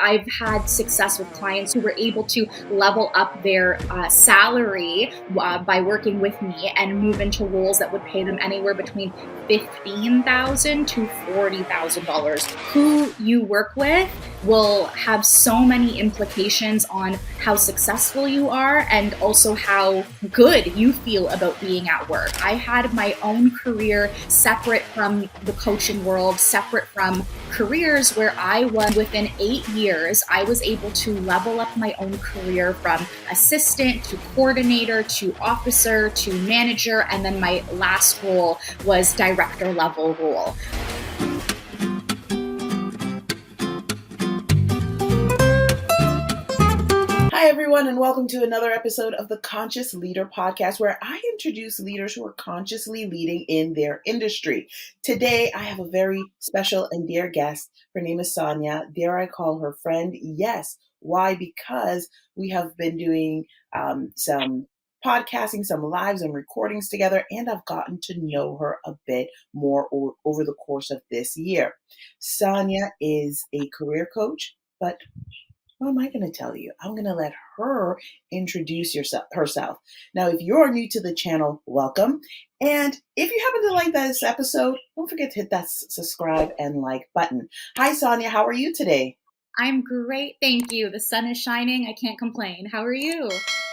I've had success with clients who were able to level up their salary by working with me and move into roles that would pay them anywhere between $15,000 to $40,000. Who you work with will have so many implications on how successful you are and also how good you feel about being at work. I had my own career separate from the coaching world, separate from careers where I was within 8 years, I was able to level up my own career from assistant to coordinator to officer to manager. And then my last role was director level role. Hi, everyone, and welcome to another episode of the Conscious Leader Podcast, where I introduce leaders who are consciously leading in their industry. Today, I have a very special and dear guest. Her name is Sonya. Dare I call her friend? Yes. Why? Because we have been doing some podcasting, some lives and recordings together, and I've gotten to know her a bit more over the course of this year. Sonya is a career coach, but what am I going to tell you? I'm going to let her introduce herself. Now, if you're new to the channel, welcome. And if you happen to like this episode, don't forget to hit that subscribe and like button. Hi, Sonya. How are you today? I'm great. Thank you. The sun is shining. I can't complain. How are you?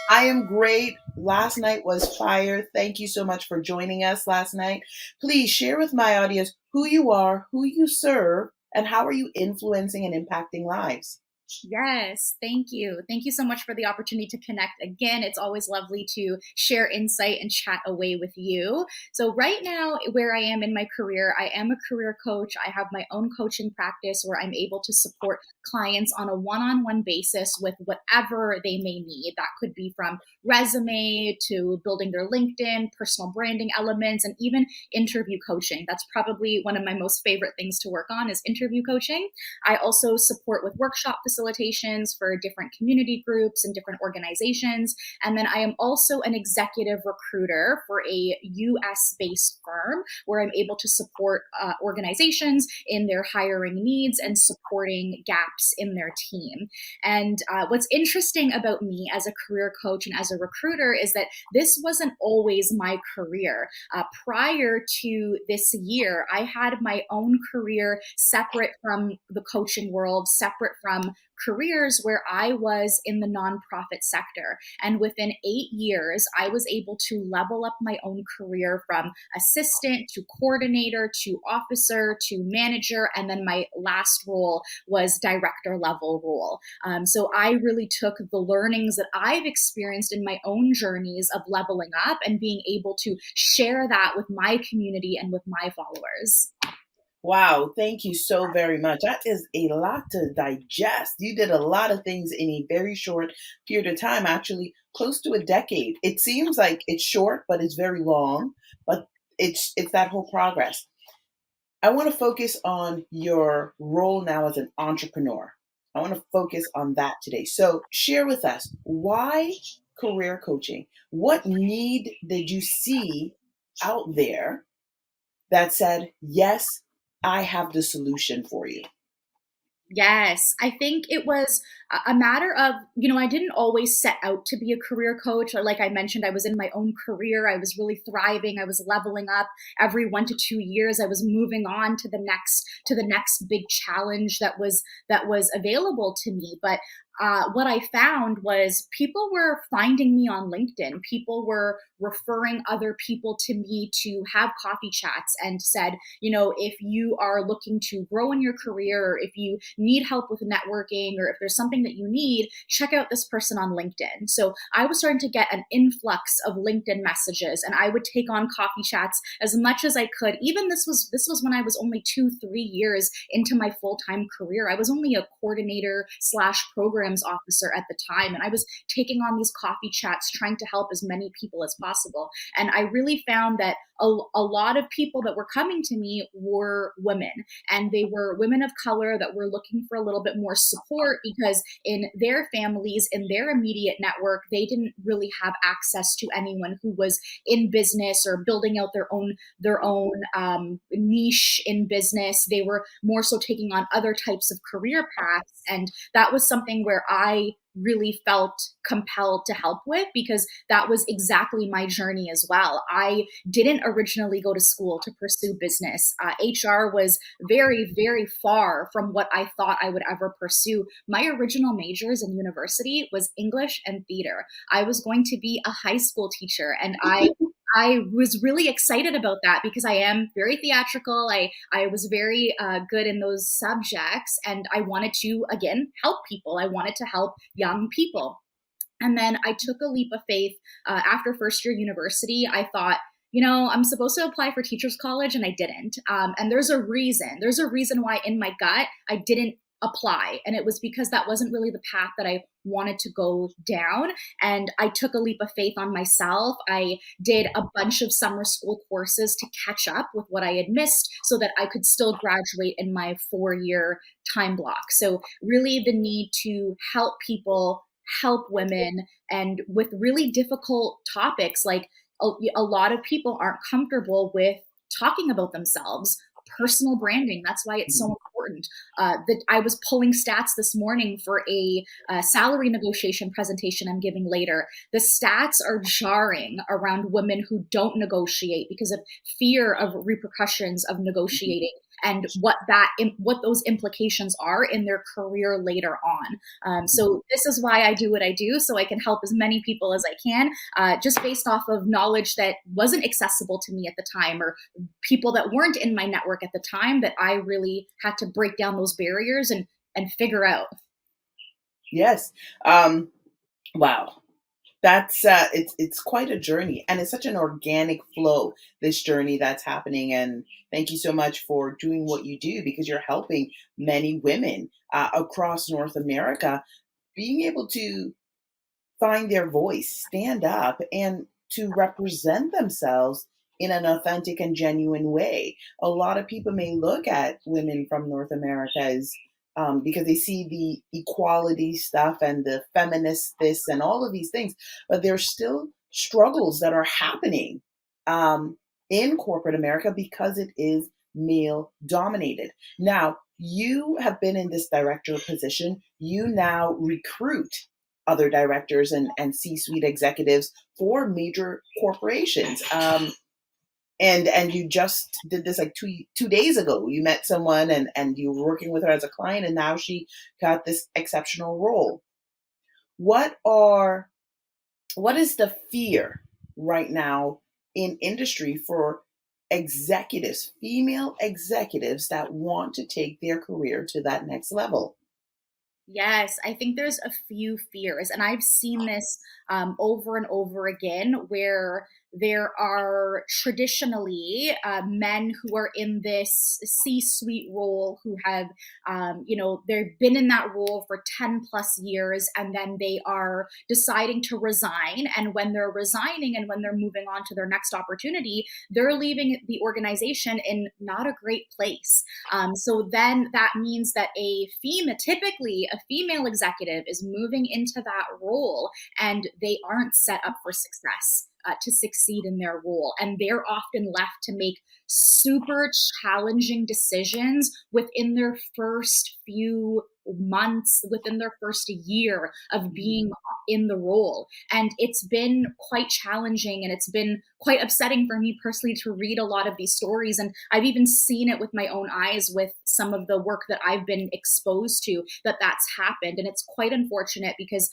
I am great. Last night was fire. Thank you so much for joining us last night. Please share with my audience who you are, who you serve, and how are you influencing and impacting lives. Yes, thank you. Thank you so much for the opportunity to connect again. It's always lovely to share insight and chat away with you. So right now, where I am in my career, I am a career coach. I have my own coaching practice where I'm able to support clients on a one-on-one basis with whatever they may need. That could be from resume to building their LinkedIn, personal branding elements, and even interview coaching. That's probably one of my most favorite things to work on is interview coaching. I also support with workshop facilitations for different community groups and different organizations. And then I am also an executive recruiter for a US-based firm where I'm able to support organizations in their hiring needs and supporting gaps in their team. And what's interesting about me as a career coach and as a recruiter is that this wasn't always my career. Prior to this year, I had my own career separate from the coaching world, separate from careers where I was in the nonprofit sector. And within 8 years, I was able to level up my own career from assistant to coordinator to officer to manager. And then my last role was director level role. So I really took the learnings that I've experienced in my own journeys of leveling up and being able to share that with my community and with my followers. Wow, thank you so very much. That is a lot to digest. You did a lot of things in a very short period of time, actually close to a decade. It seems like it's short, but it's very long, but it's that whole progress. I want to focus on your role now as an entrepreneur. I want to focus on that today. So share with us, why career coaching? What need did you see out there that said, yes, I have the solution for you? Yes, I think it was a matter of, I didn't always set out to be a career coach. Like I mentioned, I was in my own career. I was really thriving. I was leveling up every 1 to 2 years. I was moving on to the next big challenge that was available to me. But what I found was people were finding me on LinkedIn. People were referring other people to me to have coffee chats and said, if you are looking to grow in your career, or if you need help with networking, or if there's something that you need, check out this person on LinkedIn. So I was starting to get an influx of LinkedIn messages, and I would take on coffee chats as much as I could. Even this was when I was only 2-3 years into my full-time career. I was only a coordinator / program programs officer at the time. And I was taking on these coffee chats, trying to help as many people as possible. And I really found that a lot of people that were coming to me were women, and they were women of color that were looking for a little bit more support because in their families, in their immediate network, they didn't really have access to anyone who was in business or building out their own niche in business. They were more so taking on other types of career paths, and that was something where I really felt compelled to help with, because that was exactly my journey as well. I didn't originally go to school to pursue business. HR was very, very far from what I thought I would ever pursue. My original majors in university was English and theater. I was going to be a high school teacher, and I was really excited about that because I am very theatrical. I was very good in those subjects, and I wanted to, again, help people. I wanted to help young people. And then I took a leap of faith after first year university. I thought, I'm supposed to apply for teachers college, and I didn't. And there's a reason. There's a reason why in my gut I didn't apply. And it was because that wasn't really the path that I wanted to go down. And I took a leap of faith on myself. I did a bunch of summer school courses to catch up with what I had missed so that I could still graduate in my 4-year time block. So really the need to help people, help women, and with really difficult topics, like a lot of people aren't comfortable with talking about themselves. Personal branding, that's why it's so important. That I was pulling stats this morning for a salary negotiation presentation I'm giving later. The stats are jarring around women who don't negotiate because of fear of repercussions of negotiating and what those implications are in their career later on. So this is why I do what I do, so I can help as many people as I can, just based off of knowledge that wasn't accessible to me at the time, or people that weren't in my network at the time, that I really had to break down those barriers and figure out. Yes. Wow. That's it's quite a journey, and it's such an organic flow, this journey that's happening. And thank you so much for doing what you do, because you're helping many women across North America being able to find their voice, stand up, and to represent themselves in an authentic and genuine way. A lot of people may look at women from North America as because they see the equality stuff and the feminist this and all of these things, but there's still struggles that are happening in corporate America because it is male dominated. Now, you have been in this director position. You now recruit other directors and C-suite executives for major corporations. And you just did this like two days ago. You met someone and you were working with her as a client, and now she got this exceptional role. What is the fear right now in industry for executives, female executives that want to take their career to that next level? Yes, I think there's a few fears, and I've seen this over and over again, where there are traditionally men who are in this C-suite role who have, they've been in that role for 10 plus years, and then they are deciding to resign. And when they're resigning and when they're moving on to their next opportunity, they're leaving the organization in not a great place. So then that means that typically a female executive is moving into that role, and they aren't set up for success. To succeed in their role. And they're often left to make super challenging decisions within their first few months, within their first year of being in the role. And it's been quite challenging, and it's been quite upsetting for me personally to read a lot of these stories. And I've even seen it with my own eyes with some of the work that I've been exposed to, that's happened. And it's quite unfortunate because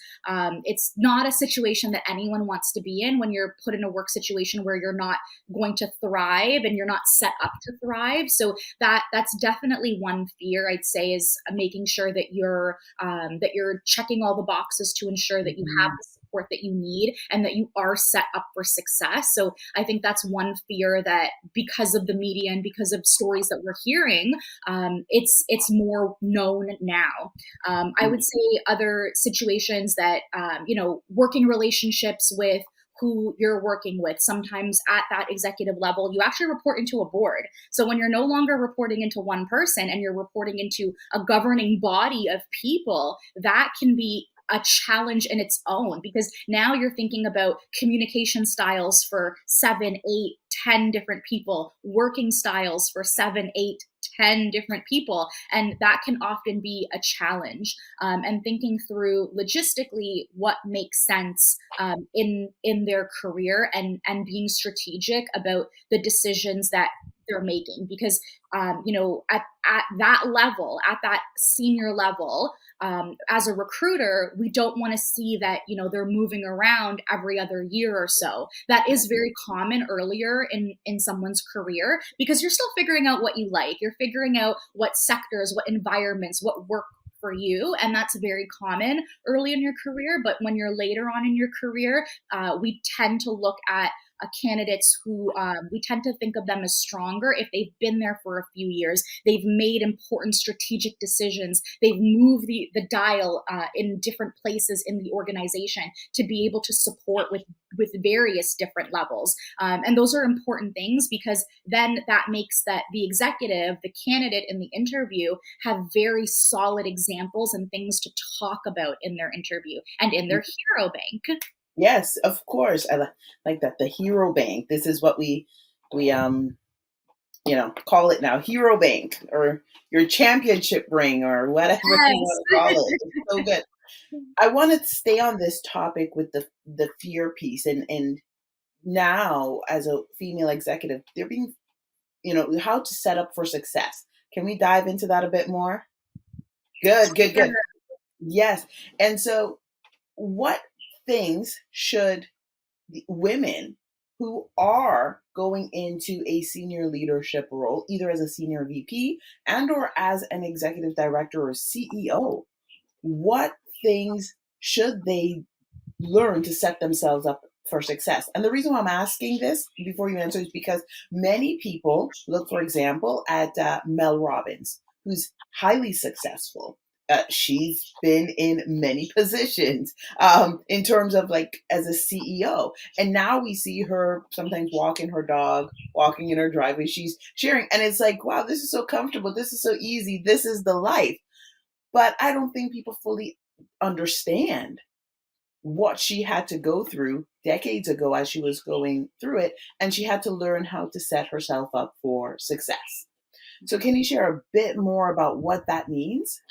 it's not a situation that anyone wants to be in when you're put in a work situation where you're not going to thrive and you're not set up to thrive. So that's definitely one fear, I'd say, is making sure that you're checking all the boxes to ensure that you have Mhm. the support that you need and that you are set up for success. So I think that's one fear that, because of the media and because of stories that we're hearing, it's more known now. I would say other situations that, working relationships with who you're working with. Sometimes at that executive level, you actually report into a board. So when you're no longer reporting into one person and you're reporting into a governing body of people, that can be a challenge in its own, because now you're thinking about communication styles for 7, 8, 10 different people, working styles for 7, 8, 10 different people. And that can often be a challenge. And thinking through logistically what makes sense in their career, and being strategic about the decisions that they're making, because at that level, at that senior level, as a recruiter, we don't want to see that they're moving around every other year or so. That is very common earlier in someone's career, because you're still figuring out what you like. You're figuring out what sectors, what environments, what work for you, and that's very common early in your career. But when you're later on in your career, we tend to look at candidates who, we tend to think of them as stronger if they've been there for a few years, they've made important strategic decisions, they've moved the dial in different places in the organization to be able to support with various different levels. And those are important things, because then that makes that the executive, the candidate in the interview, have very solid examples and things to talk about in their interview and in their hero bank. Yes, of course. Like that. The hero bank. This is what we call it now, hero bank, or your championship ring, or whatever you want to call it. It's so good. I want to stay on this topic with the fear piece, and now as a female executive, they're being, how to set up for success. Can we dive into that a bit more? Good, good, good. Yes. And so, what things should the women who are going into a senior leadership role, either as a senior VP and or as an executive director or CEO, what things should they learn to set themselves up for success? And the reason why I'm asking this before you answer is because many people look, for example, at Mel Robbins, who's highly successful. She's been in many positions in terms of like as a CEO. And now we see her sometimes walking her dog, walking in her driveway. She's sharing. And it's like, wow, this is so comfortable. This is so easy. This is the life. But I don't think people fully understand what she had to go through decades ago as she was going through it. And she had to learn how to set herself up for success. So, can you share a bit more about what that means?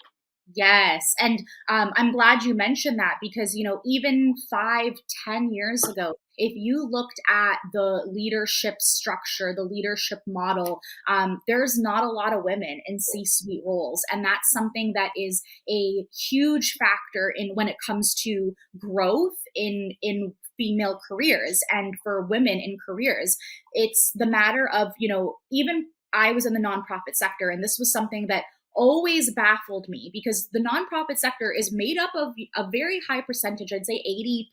Yes. And I'm glad you mentioned that, because, even 5, 10 years ago, if you looked at the leadership structure, the leadership model, there's not a lot of women in C-suite roles. And that's something that is a huge factor in when it comes to growth in female careers and for women in careers. It's the matter of, even I was in the nonprofit sector, and this was something that always baffled me, because the nonprofit sector is made up of a very high percentage, I'd say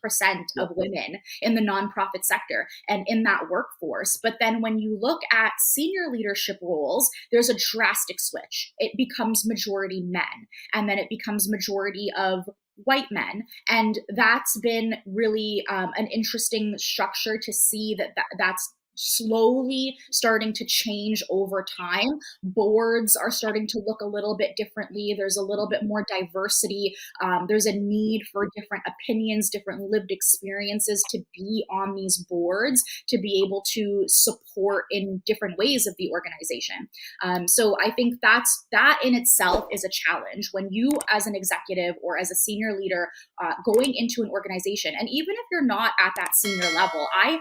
80% of women in the nonprofit sector and in that workforce. But then when you look at senior leadership roles, there's a drastic switch. It becomes majority men, and then it becomes majority of white men. And that's been really an interesting structure to see that's slowly starting to change over time. Boards are starting to look a little bit differently. There's a little bit more diversity. There's a need for different opinions, different lived experiences to be on these boards, to be able to support in different ways of the organization. So I think that in itself is a challenge when you, as an executive or as a senior leader, going into an organization, and even if you're not at that senior level, I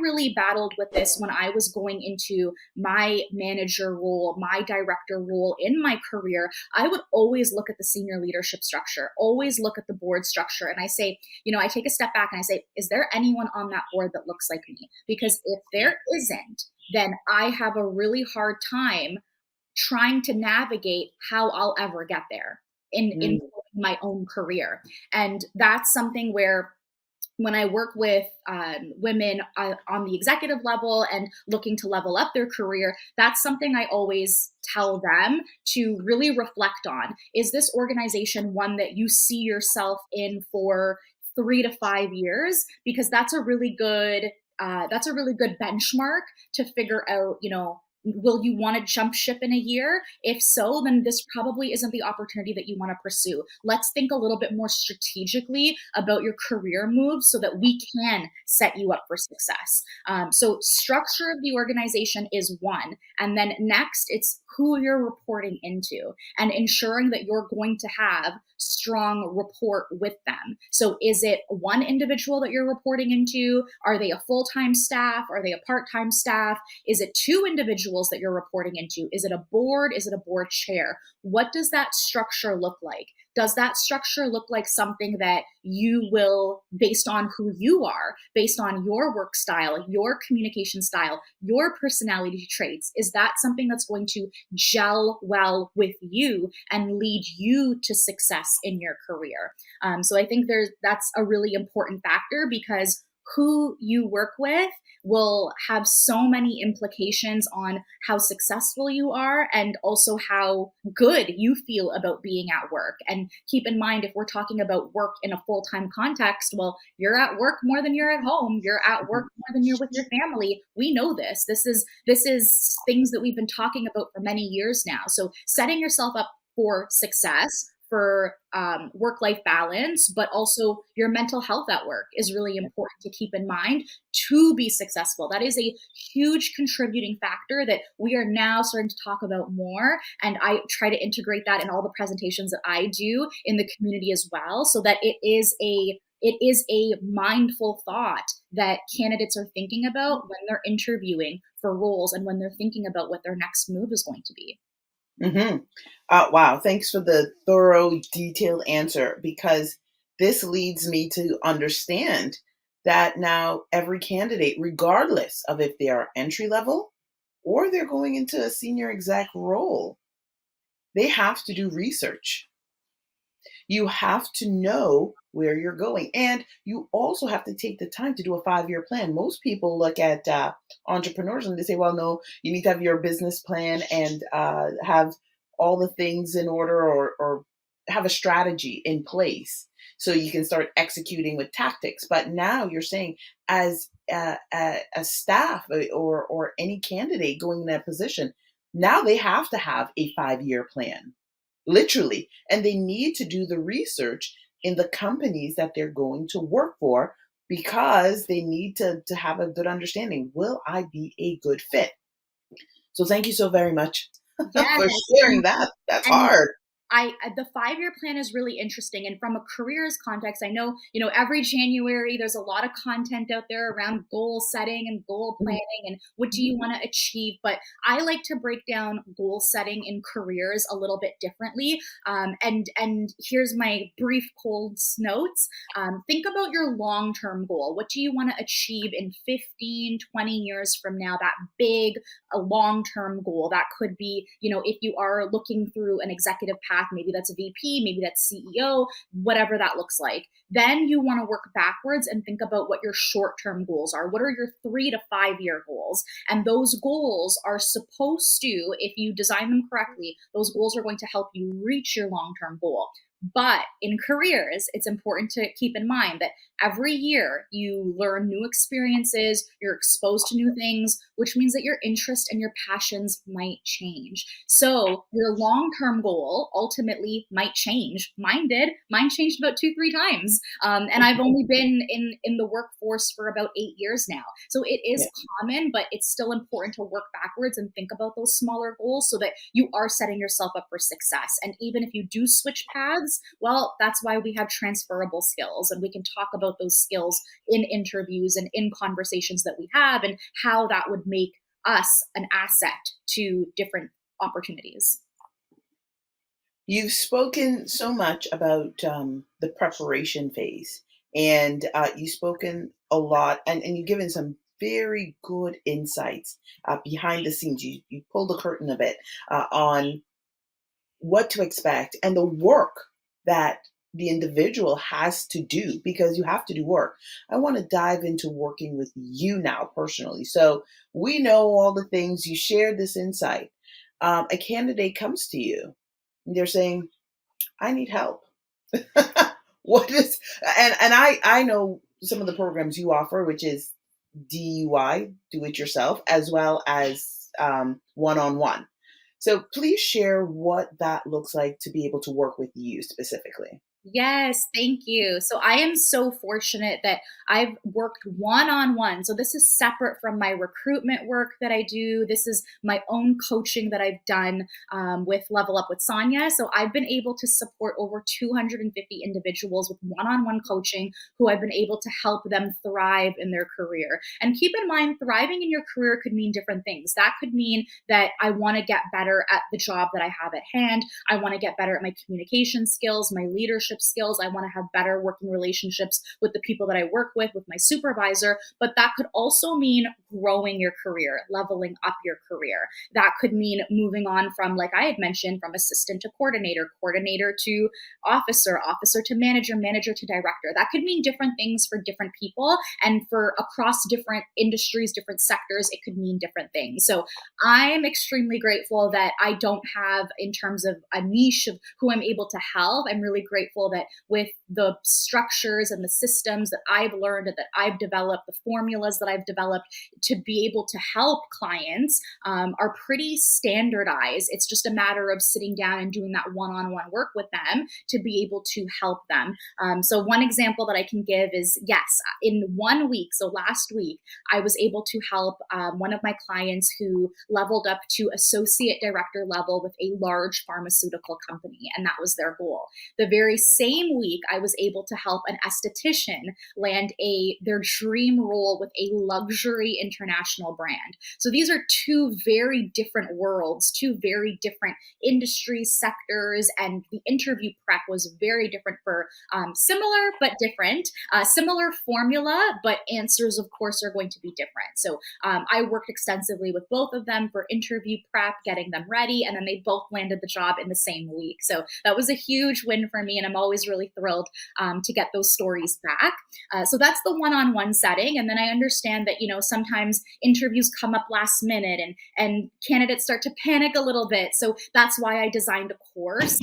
really battled with this when I was going into my manager role, my director role in my career. I would always look at the senior leadership structure, always look at the board structure. And I say, I take a step back and I say, is there anyone on that board that looks like me? Because if there isn't, then I have a really hard time trying to navigate how I'll ever get there in my own career. And that's something where when I work with women on the executive level and looking to level up their career, that's something I always tell them to really reflect on. Is this organization one that you see yourself in for 3 to 5 years? Because that's a really good benchmark to figure out, will you want to jump ship in a year? If so, then this probably isn't the opportunity that you want to pursue. Let's think a little bit more strategically about your career moves so that we can set you up for success. So, structure of the organization is one. And then next, it's who you're reporting into and ensuring that you're going to have strong rapport with them. So is it one individual that you're reporting into? Are they a full-time staff? Are they a part-time staff? Is it two individuals that you're reporting into? Is it a board? Is it a board chair? What does that structure look like? Does that structure look like something that you will, based on who you are, based on your work style, your communication style, your personality traits, is that something that's going to gel well with you and lead you to success in your career? So I think that's a really important factor, because who you work with will have so many implications on how successful you are and also how good you feel about being at work. And keep in mind, if we're talking about work in a full-time context, well, you're at work more than you're at home. You're at work more than you're with your family. We know this. This is things that we've been talking about for many years now. So setting yourself up for success, for work-life balance, but also your mental health at work is really important to keep in mind to be successful. That is a huge contributing factor that we are now starting to talk about more. And I try to integrate that in all the presentations that I do in the community as well, so that it is a mindful thought that candidates are thinking about when they're interviewing for roles and when they're thinking about what their next move is going to be. Mm-hmm. Wow. Thanks for the thorough, detailed answer, because this leads me to understand that now every candidate, regardless of if they are entry level or they're going into a senior exec role, they have to do research. You have to know where you're going. And you also have to take the time to do a 5-year plan. Most people look at entrepreneurs and they say, well, no, you need to have your business plan and have all the things in order, or have a strategy in place so you can start executing with tactics. But now you're saying, as a staff or any candidate going in that position, now they have to have a 5-year plan, literally. And they need to do the research in the companies that they're going to work for, because they need to have a good understanding. Will I be a good fit? So thank you so very much Yes, for sharing that. That's and hard. The 5-year plan is really interesting. And from a careers context, I know, every January there's a lot of content out there around goal setting and goal Mhm. planning and what do you want to achieve. But I like to break down goal setting in careers a little bit differently. And here's my brief cold notes. Think about your long-term goal. What do you want to achieve in 15, 20 years from now? That big, a long-term goal. That could be, if you are looking through an executive path, maybe that's a VP, maybe that's CEO, whatever that looks like. Then you want to work backwards and think about what your short-term goals are. What are your 3 to 5 year goals? And those goals are supposed to, if you design them correctly, those goals are going to help you reach your long-term goal. But in careers, it's important to keep in mind that every year you learn new experiences, you're exposed to new things, which means that your interest and your passions might change. So your long-term goal ultimately might change. Mine did. Mine changed about 2, 3 times. And I've only been in the workforce for about 8 years now. So it Yeah. is common, but it's still important to work backwards and think about those smaller goals so that you are setting yourself up for success. And even if you do switch paths, well, that's why we have transferable skills, and we can talk about those skills in interviews and in conversations that we have, and how that would make us an asset to different opportunities. You've spoken so much about the preparation phase, and you've spoken a lot, and you've given some very good insights behind the scenes. You pulled the curtain a bit on what to expect and the work that the individual has to do, because you have to do work. I want to dive into working with you now personally. So we know all the things you shared this insight. A candidate comes to you, they're saying, I need help. What is, and I know some of the programs you offer, which is DUI, do it yourself, as well as one on one. So please share what that looks like to be able to work with you specifically. Yes, thank you. So I am so fortunate that I've worked one on one. So this is separate from my recruitment work that I do. This is my own coaching that I've done with Level Up with Sonya. So I've been able to support over 250 individuals with one on one coaching who I've been able to help them thrive in their career. And keep in mind, thriving in your career could mean different things. That could mean that I want to get better at the job that I have at hand. I want to get better at my communication skills, my leadership skills. I want to have better working relationships with the people that I work with my supervisor. But that could also mean growing your career, leveling up your career. That could mean moving on from, like I had mentioned, from assistant to coordinator, coordinator to officer, officer to manager, manager to director. That could mean different things for different people. And for across different industries, different sectors, it could mean different things. So I'm extremely grateful that I don't have, in terms of a niche of who I'm able to help. I'm really grateful that with the structures and the systems that I've learned and that I've developed, the formulas that I've developed to be able to help clients are pretty standardized. It's just a matter of sitting down and doing that one on one work with them to be able to help them. So, one example that I can give is, yes, in 1 week, so last week, I was able to help one of my clients who leveled up to associate director level with a large pharmaceutical company, and that was their goal. The very same week, I was able to help an esthetician land their dream role with a luxury international brand. So these are two very different worlds, two very different industry sectors, and the interview prep was very different for similar but different, similar formula, but answers, of course, are going to be different. So I worked extensively with both of them for interview prep, getting them ready, and then they both landed the job in the same week. So that was a huge win for me, and I'm always really thrilled to get those stories back. So that's the one-on-one setting, and then I understand that sometimes interviews come up last minute, and candidates start to panic a little bit. So that's why I designed a course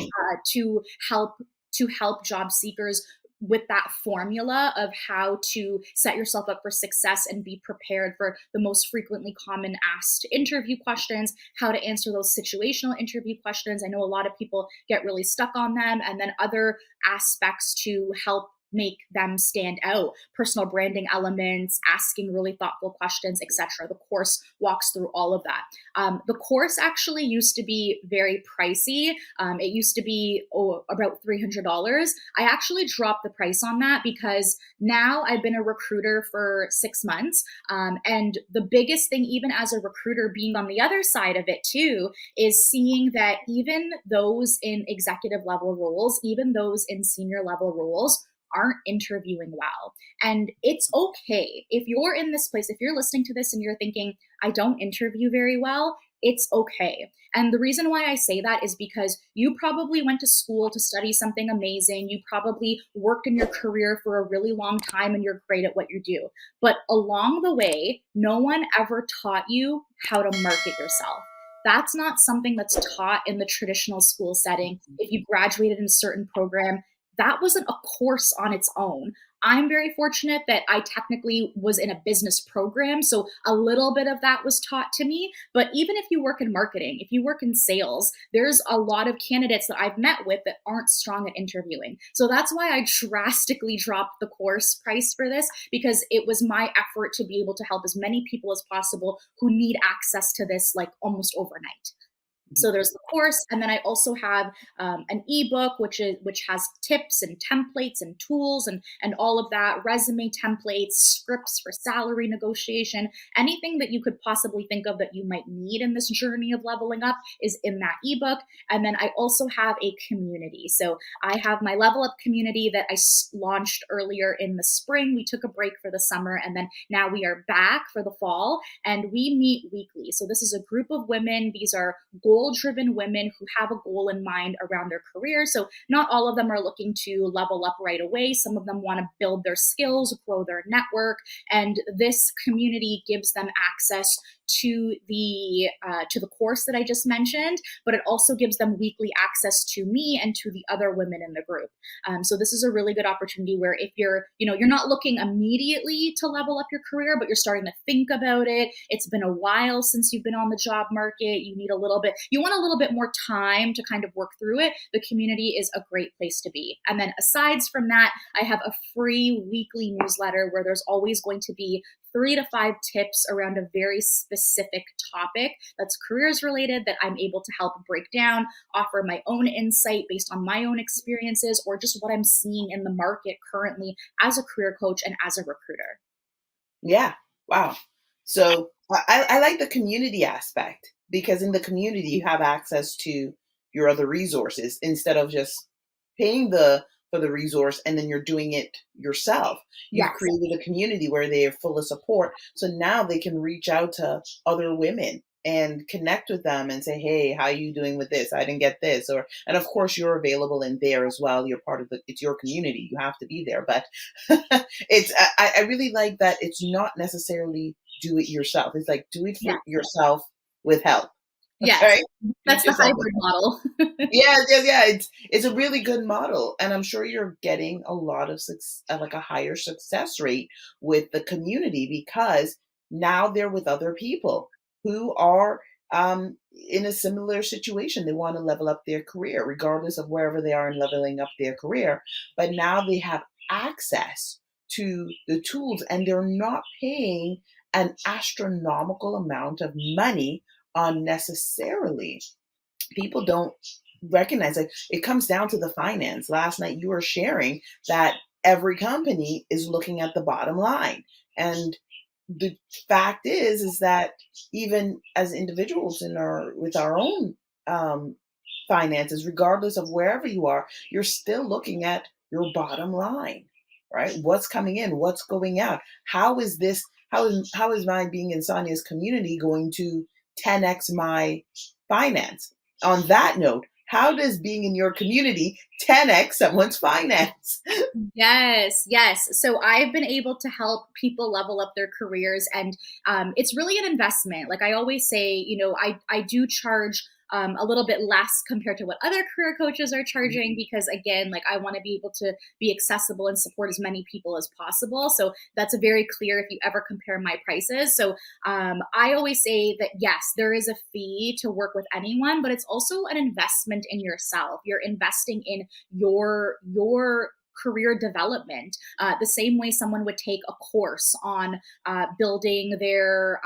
to help job seekers with that formula of how to set yourself up for success and be prepared for the most frequently common asked interview questions, how to answer those situational interview questions. I know a lot of people get really stuck on them, and then other aspects to help make them stand out, personal branding elements, asking really thoughtful questions, etc. The course walks through all of that. The course actually used to be very pricey. It used to be about $300. I actually dropped the price on that because now I've been a recruiter for 6 months. And the biggest thing, even as a recruiter, being on the other side of it too, is seeing that even those in executive level roles, even those in senior level roles, aren't interviewing well. And it's okay. If you're in this place, if you're listening to this and you're thinking, I don't interview very well, it's okay. And the reason why I say that is because you probably went to school to study something amazing. You probably worked in your career for a really long time and you're great at what you do. But along the way, no one ever taught you how to market yourself. That's not something that's taught in the traditional school setting. If you graduated in a certain program, that wasn't a course on its own. I'm very fortunate that I technically was in a business program, so a little bit of that was taught to me. But even if you work in marketing, if you work in sales, there's a lot of candidates that I've met with that aren't strong at interviewing. So that's why I drastically dropped the course price for this, because it was my effort to be able to help as many people as possible who need access to this like almost overnight. So there's the course, and then I also have an ebook which has tips and templates and tools and all of that, resume templates, scripts for salary negotiation, anything that you could possibly think of that you might need in this journey of leveling up is in that ebook. And then I also have a community. So I have my Level Up community that I launched earlier in the spring. We took a break for the summer, and then now we are back for the fall, and we meet weekly. So this is a group of women. These are goal goal-driven women who have a goal in mind around their career. So not all of them are looking to level up right away. Some of them want to build their skills, grow their network, and this community gives them access to the course that I just mentioned, but it also gives them weekly access to me and to the other women in the group. So this is a really good opportunity where if you're not looking immediately to level up your career, but you're starting to think about it. It's been a while since you've been on the job market. You want a little bit more time to kind of work through it. The community is a great place to be. And then aside from that, I have a free weekly newsletter where there's always going to be 3 to 5 tips around a very specific topic that's careers related that I'm able to help break down, offer my own insight based on my own experiences, or just what I'm seeing in the market currently as a career coach and as a recruiter. Yeah. Wow. So I like the community aspect because in the community you have access to your other resources instead of just paying the for the resource and then you're doing it yourself. You've Yes. created a community where they are full of support. So now they can reach out to other women and connect with them and say, hey, how are you doing with this? I didn't get this. Or and of course you're available in there as well. You're part of it's your community. You have to be there. But I really like that it's not necessarily do it yourself. It's like do it for Yes. yourself with help. Yes. Right? Do That's it the yourself with hybrid model. yeah, yeah, yeah. It's a really good model, and I'm sure you're getting a lot of like a higher success rate with the community because now they're with other people who are in a similar situation. They want to level up their career, regardless of wherever they are in leveling up their career. But now they have access to the tools, and they're not paying an astronomical amount of money unnecessarily. People don't recognize it comes down to the finance. Last night you were sharing that every company is looking at the bottom line. And the fact is that even as individuals in our with our own um, finances, regardless of wherever you are, you're still looking at your bottom line, right? What's coming in, what's going out? How is this? How is my being in Sonia's community going to 10x my finance? On that note, how does being in your community 10x someone's finance? Yes, yes. So I've been able to help people level up their careers, and it's really an investment. Like I always say, I do charge a little bit less compared to what other career coaches are charging because, again, like I want to be able to be accessible and support as many people as possible. So that's a very clear if you ever compare my prices. So I always say that yes, there is a fee to work with anyone, but it's also an investment in yourself. You're investing in your career development, the same way someone would take a course on building their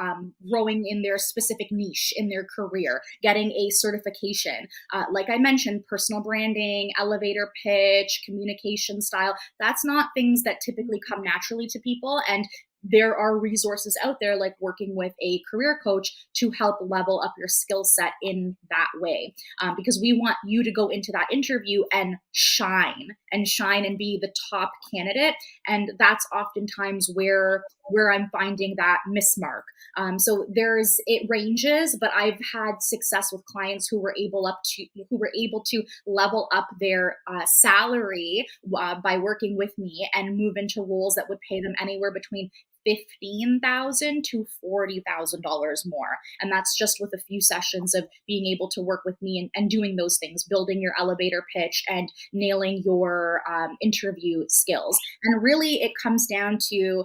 growing in their specific niche in their career, getting a certification. Like I mentioned, personal branding, elevator pitch, communication style, that's not things that typically come naturally to people. And there are resources out there like working with a career coach to help level up your skill set in that way, because we want you to go into that interview and shine and be the top candidate. And that's oftentimes where I'm finding that mismark. So it ranges, but I've had success with clients who were able to level up their salary by working with me and move into roles that would pay them anywhere between $15,000 to $40,000 more. And that's just with a few sessions of being able to work with me and doing those things, building your elevator pitch and nailing your interview skills. And really, it comes down to,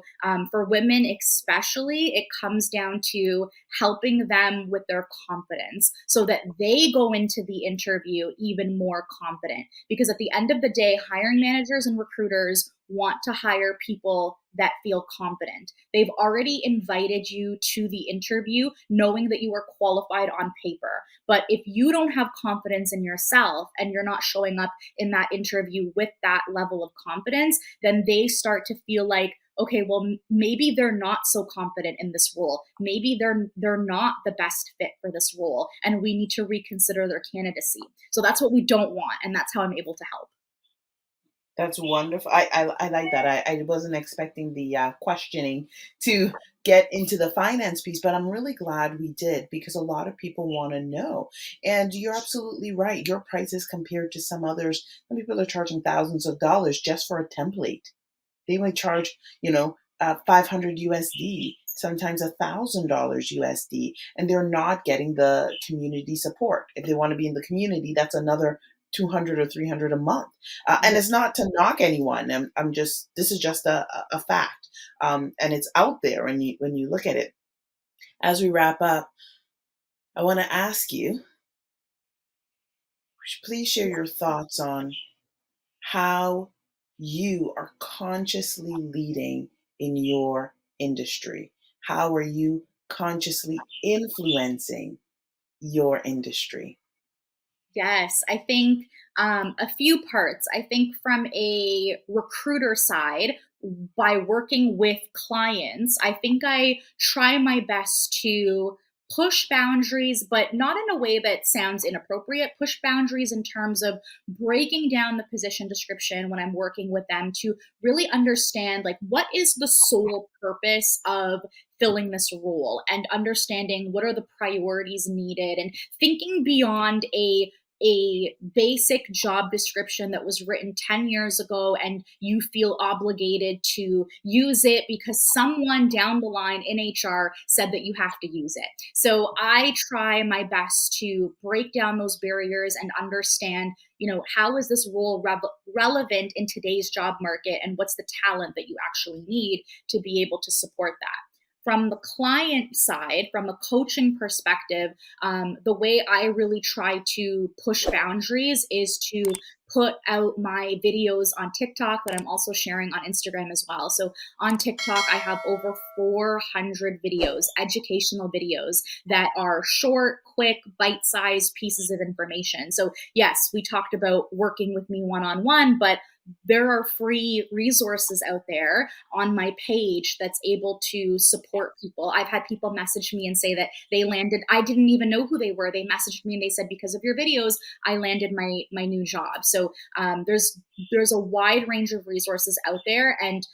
for women especially, it comes down to helping them with their confidence so that they go into the interview even more confident. Because at the end of the day, hiring managers and recruiters want to hire people that feel confident. They've already invited you to the interview knowing that you are qualified on paper. But if you don't have confidence in yourself and you're not showing up in that interview with that level of confidence, then they start to feel like, okay, well, maybe they're not so confident in this role. Maybe they're not the best fit for this role, and we need to reconsider their candidacy. So that's what we don't want, and that's how I'm able to help. That's wonderful. I like that. I wasn't expecting the questioning to get into the finance piece, but I'm really glad we did because a lot of people want to know. And you're absolutely right. Your prices compared to some others, some people are charging thousands of dollars just for a template. They might charge, 500 USD, sometimes $1,000 USD, and they're not getting the community support. If they want to be in the community, that's another 200 or 300 a month. And it's not to knock anyone. I'm just, this is just a fact. And it's out there when you look at it. As we wrap up, I want to ask you, please share your thoughts on how you are consciously leading in your industry. How are you consciously influencing your industry? Yes, I think a few parts. I think from a recruiter side, by working with clients, I think I try my best to push boundaries, but not in a way that sounds inappropriate. Push boundaries in terms of breaking down the position description when I'm working with them to really understand like what is the sole purpose of filling this role and understanding what are the priorities needed and thinking beyond a basic job description that was written 10 years ago and you feel obligated to use it because someone down the line in HR said that you have to use it. So I try my best to break down those barriers and understand, how is this role relevant in today's job market and what's the talent that you actually need to be able to support that. From the client side, from a coaching perspective, the way I really try to push boundaries is to put out my videos on TikTok that I'm also sharing on Instagram as well. So on TikTok, I have over 400 videos, educational videos that are short, quick, bite sized pieces of information. So, yes, we talked about working with me one on one, but there are free resources out there on my page that's able to support people. I've had people message me and say that they landed, I didn't even know who they were. They messaged me and they said, because of your videos, I landed my new job. So there's a wide range of resources out there. And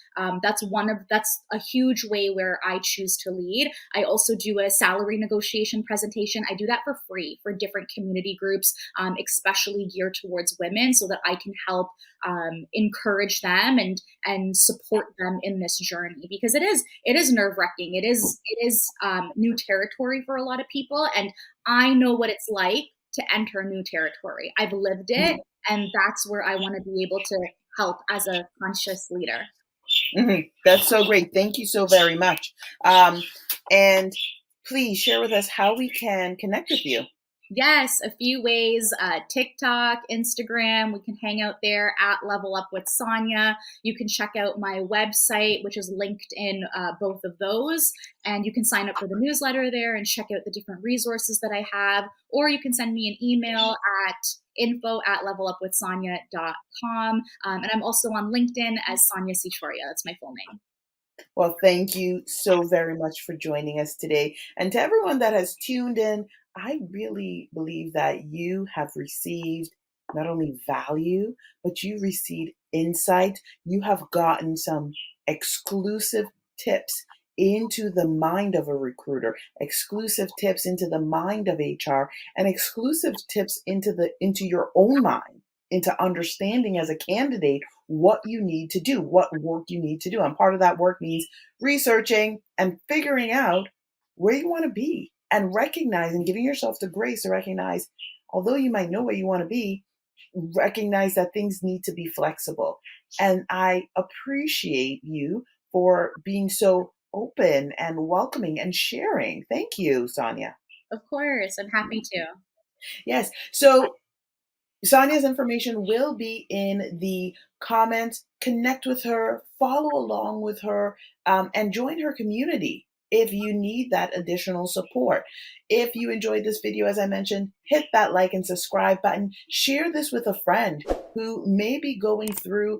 that's a huge way where I choose to lead. I also do a salary negotiation presentation. I do that for free for different community groups, especially geared towards women so that I can help encourage them and support them in this journey because it is nerve-wracking. It is new territory for a lot of people, and I know what it's like to enter new territory. I've lived it, and that's where I want to be able to help as a conscious leader. That's so great. Thank you so very much. And please share with us how we can connect with you. Yes, a few ways, TikTok, Instagram, we can hang out there at Level Up with Sonya. You can check out my website, which is linked in both of those. And you can sign up for the newsletter there and check out the different resources that I have. Or you can send me an email at info@levelupwithsonya.com. And I'm also on LinkedIn as Sonia Sheechoria. That's my full name. Well, thank you so very much for joining us today. And to everyone that has tuned in, I really believe that you have received not only value, but you received insight. You have gotten some exclusive tips into the mind of a recruiter, exclusive tips into the mind of HR, and exclusive tips into your own mind, into understanding as a candidate what you need to do, what work you need to do. And part of that work means researching and figuring out where you want to be and recognizing, giving yourself the grace to recognize, although you might know where you want to be, recognize that things need to be flexible. And I appreciate you for being so open and welcoming and sharing. Thank you, Sonia. Of course, I'm happy to. Yes. So Sonia's information will be in the comments. Connect with her, follow along with her, and join her community if you need that additional support. If you enjoyed this video, as I mentioned, hit that like and subscribe button. Share this with a friend who may be going through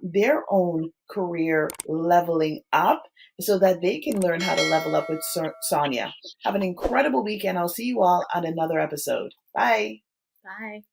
their own career leveling up so that they can learn how to level up with Sonia. Have an incredible weekend. I'll see you all on another episode. Bye. Bye.